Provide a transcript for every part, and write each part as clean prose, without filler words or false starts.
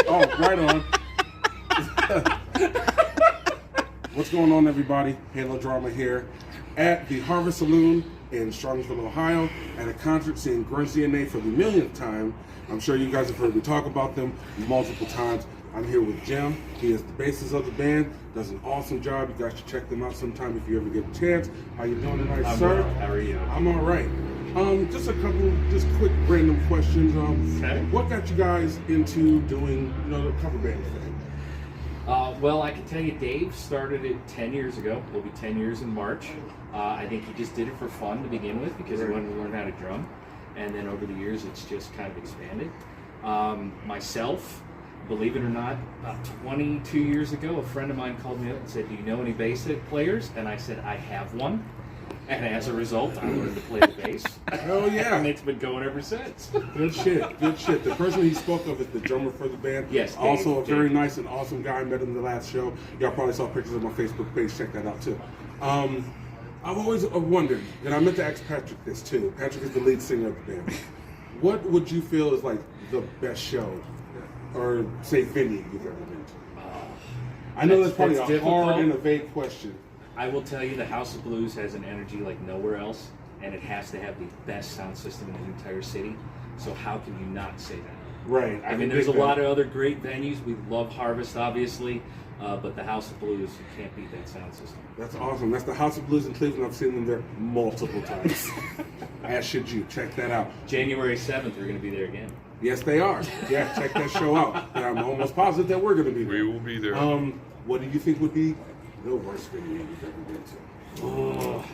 Oh, right on. What's going on, everybody? Halo Drama here at the Harvest Saloon in Strongsville, Ohio, at a concert seeing Grunge DNA for the millionth time. I'm sure you guys have heard me talk about them multiple times. I'm here with Jim. He is the bassist of the band. Does an awesome job. You guys should check them out sometime if you ever get a chance. How you doing tonight, sir? Well. How are you? I'm all right. Just a couple, quick random questions. Okay. What got you guys into doing, the cover band thing? Well, I can tell you, Dave started it 10 years ago. It'll be 10 years in March. I think he just did it for fun to begin with because he wanted to learn how to drum. And then over the years, it's just kind of expanded. Myself, believe it or not, about 22 years ago, a friend of mine called me up and said, "Do you know any bass players?" And I said, "I have one." And as a result, I learned to play the bass. Oh yeah. And it's been going ever since. Good shit, good shit. The person he spoke of is the drummer for the band. Yes, Dave, also a very Dave. nice and awesome guy. I met him in the last show. Y'all probably saw pictures on my Facebook page. Check that out too. I've always wondered, and I meant to ask Patrick this too. Patrick is the lead singer of the band. What would you feel is like the best show, or say venue you've ever been to? I know that's probably a hard and a vague question. I will tell you, the House of Blues has an energy like nowhere else, and it has to have the best sound system in the entire city. So how can you not say that? Right. I mean, there's a lot of other great venues. We love Harvest, obviously, but the House of Blues, you can't beat that sound system. That's awesome. That's the House of Blues in Cleveland. I've seen them there multiple times. As should you. Check that out. January 7th, we're going to be there again. Yes, they are. Yeah, check that show out. And I'm almost positive that we're going to be there. We will be there. What do you think would be the worst venue you've ever been to? Oh.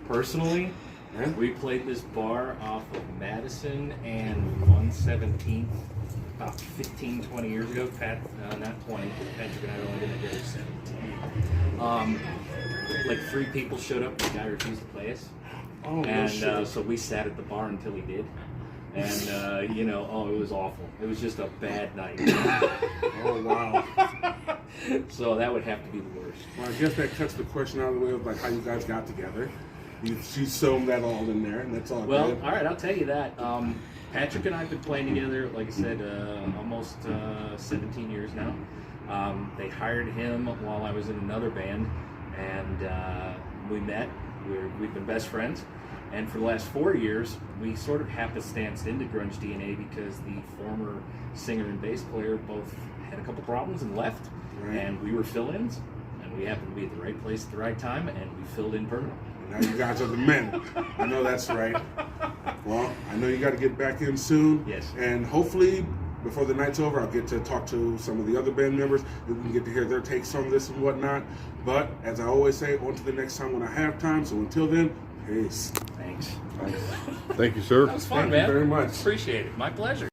Personally, Yeah? we played this bar off of Madison and 117th about 15, 20 years ago. Not 20, Patrick and I have only been together 17. Like 3 people showed up, the guy refused to play us. Oh, And shit. so we sat at the bar until he did. And, it was awful. It was just a bad night. Oh, wow. So that would have to be the worst. Well, I guess that cuts the question out of the way of like how you guys got together. You sewn that all in there, and that's all Well, good. all right, I'll tell you that. Patrick and I have been playing together, like I said, almost 17 years now. They hired him while I was in another band, and we met. We've been best friends. And for the last 4 years, we sort of happenstanced into Grunge DNA because the former singer and bass player both had a couple problems and left. Right. And we were fill-ins, and we happened to be at the right place at the right time, and we filled in permanently. Now you guys are the men. I know that's right. Well, I know you got to get back in soon. Yes. And hopefully, before the night's over, I'll get to talk to some of the other band members. We can get to hear their takes on this and whatnot. But as I always say, on to the next time when I have time. So until then, peace. Thanks. Thank you, sir. That was fun, Thank you man. very much. Appreciate it. My pleasure.